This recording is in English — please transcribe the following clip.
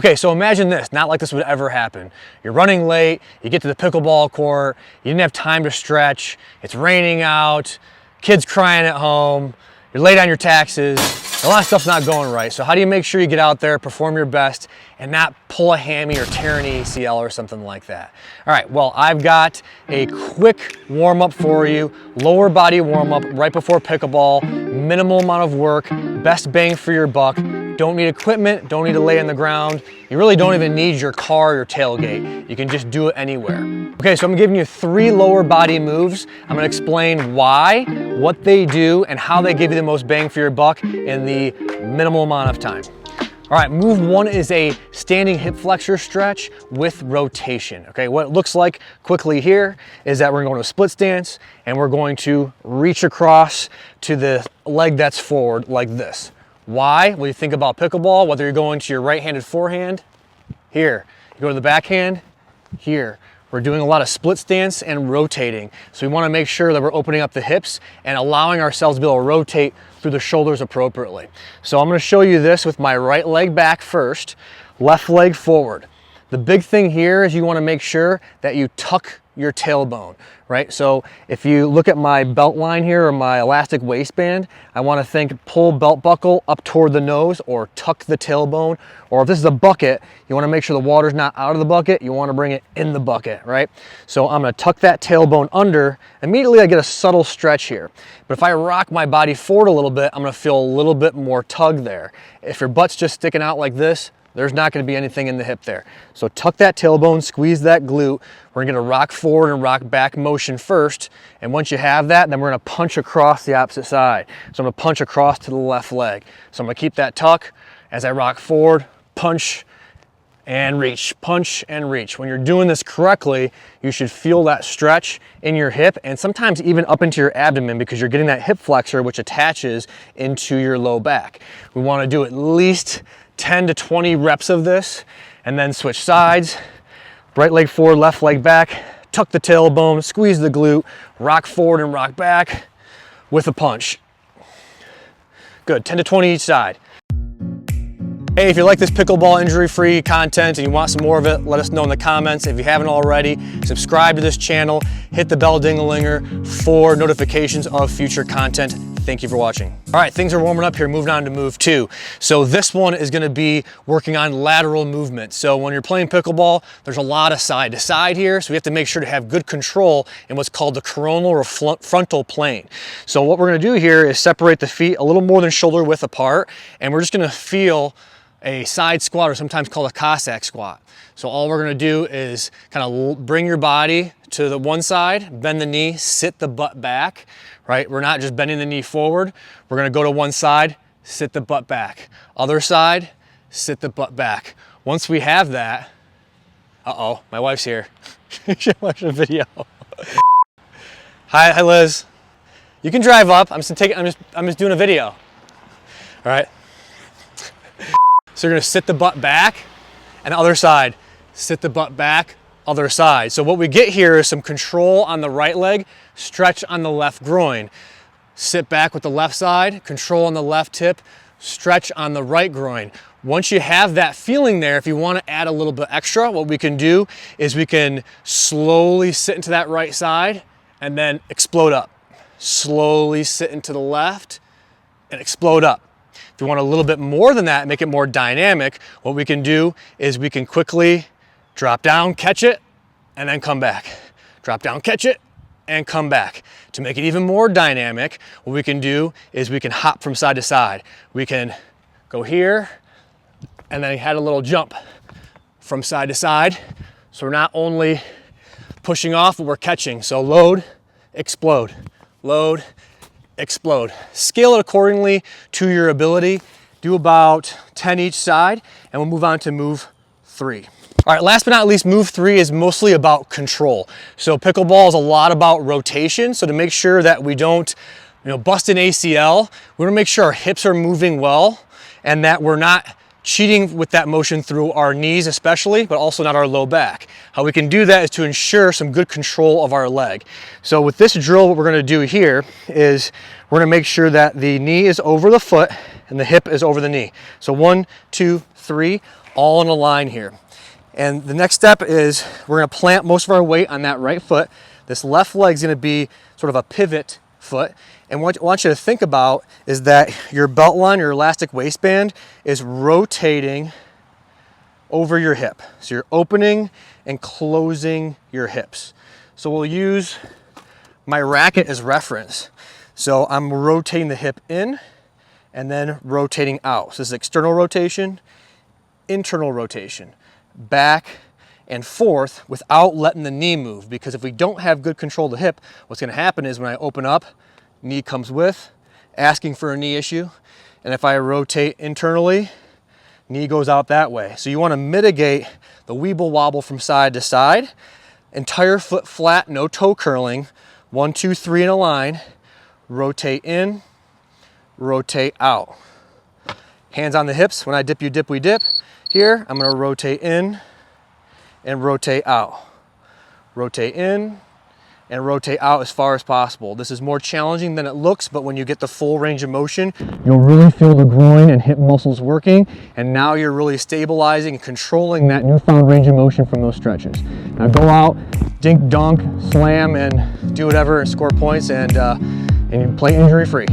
Okay, so imagine this, not like this would ever happen. You're running late, you get to the pickleball court, you didn't have time to stretch, it's raining out, kids crying at home, you're late on your taxes, a lot of stuff's not going right. So how do you make sure you get out there, perform your best, and not pull a hammy or tear an ACL or something like that? All right, well, I've got a quick warm-up for you, lower body warm-up right before pickleball, minimal amount of work, best bang for your buck. Don't need equipment, don't need to lay on the ground. You really don't even need your car or your tailgate. You can just do it anywhere. Okay, so I'm giving you 3 lower body moves. I'm gonna explain why, what they do, and how they give you the most bang for your buck in the minimal amount of time. All right, move 1 is a standing hip flexor stretch with rotation. Okay, what it looks like quickly here is that we're going to a split stance and we're going to reach across to the leg that's forward like this. Why? When you think about pickleball, whether you're going to your right-handed forehand, here. You go to the backhand, here. We're doing a lot of split stance and rotating. So we want to make sure that we're opening up the hips and allowing ourselves to be able to rotate through the shoulders appropriately. So I'm going to show you this with my right leg back first, left leg forward. The big thing here is you want to make sure that you tuck your tailbone, right? So if you look at my belt line here or my elastic waistband, I want to think pull belt buckle up toward the nose or tuck the tailbone. Or if this is a bucket, you want to make sure the water's not out of the bucket, you want to bring it in the bucket, right? So I'm going to tuck that tailbone under. Immediately I get a subtle stretch here. But if I rock my body forward a little bit, I'm going to feel a little bit more tug there. If your butt's just sticking out like this, there's not going to be anything in the hip there. So tuck that tailbone, squeeze that glute. We're going to rock forward and rock back motion first. And once you have that, then we're going to punch across the opposite side. So I'm going to punch across to the left leg. So I'm going to keep that tuck as I rock forward, punch and reach, punch and reach. When you're doing this correctly, you should feel that stretch in your hip and sometimes even up into your abdomen because you're getting that hip flexor which attaches into your low back. We want to do at least 10 to 20 reps of this and then switch sides. Right leg forward, left leg back, tuck the tailbone, squeeze the glute, rock forward and rock back with a punch. Good, 10 to 20 each side. Hey, if you like this pickleball injury-free content and you want some more of it, let us know in the comments. If you haven't already, subscribe to this channel, hit the bell ding-a-linger for notifications of future content. Thank you for watching. All right, things are warming up here, moving on to move 2. So this one is gonna be working on lateral movement. So when you're playing pickleball, there's a lot of side to side here, so we have to make sure to have good control in what's called the coronal or frontal plane. So what we're gonna do here is separate the feet a little more than shoulder width apart, and we're just gonna feel a side squat, or sometimes called a Cossack squat. So all we're gonna do is kind of bring your body to the one side, bend the knee, sit the butt back, right? We're not just bending the knee forward. We're gonna go to one side, sit the butt back. Other side, sit the butt back. Once we have that, uh-oh, my wife's here. She's watching a video. Hi Liz. You can drive up. I'm just doing a video. All right. So you're gonna sit the butt back and the other side, sit the butt back, other side. So what we get here is some control on the right leg, stretch on the left groin. Sit back with the left side, control on the left hip, stretch on the right groin. Once you have that feeling there, if you wanna add a little bit extra, what we can do is we can slowly sit into that right side and then explode up. Slowly sit into the left and explode up. If you want a little bit more than that, make it more dynamic, what we can do is we can quickly drop down, catch it, and then come back. Drop down, catch it, and come back. To make it even more dynamic, what we can do is we can hop from side to side. We can go here, and then add a little jump from side to side. So we're not only pushing off, but we're catching. So load, explode, load, explode. Scale it accordingly to your ability. Do about 10 each side, and we'll move on to move 3. All right, last but not least, move 3 is mostly about control. So pickleball is a lot about rotation. So to make sure that we don't, bust an ACL, we want to make sure our hips are moving well and that we're not cheating with that motion through our knees especially, but also not our low back. How we can do that is to ensure some good control of our leg. So with this drill, what we're gonna do here is we're gonna make sure that the knee is over the foot and the hip is over the knee. So 1, 2, 3, all in a line here. And the next step is we're gonna plant most of our weight on that right foot. This left leg's gonna be sort of a pivot foot. And what I want you to think about is that your belt line, your elastic waistband, is rotating over your hip. So you're opening and closing your hips. So we'll use my racket as reference. So I'm rotating the hip in and then rotating out. So this is external rotation, internal rotation, back and forth without letting the knee move. Because if we don't have good control of the hip, what's gonna happen is when I open up, knee comes with, asking for a knee issue. And if I rotate internally, knee goes out that way. So you wanna mitigate the weeble wobble from side to side. Entire foot flat, no toe curling. 1, 2, 3 in a line. Rotate in, rotate out. Hands on the hips. When I dip, you dip, we dip. Here, I'm gonna rotate in and rotate out. Rotate in and rotate out as far as possible. This is more challenging than it looks, but when you get the full range of motion, you'll really feel the groin and hip muscles working, and now you're really stabilizing and controlling that newfound range of motion from those stretches. Now go out, dink, dunk, slam, and do whatever and score points, and you play injury free.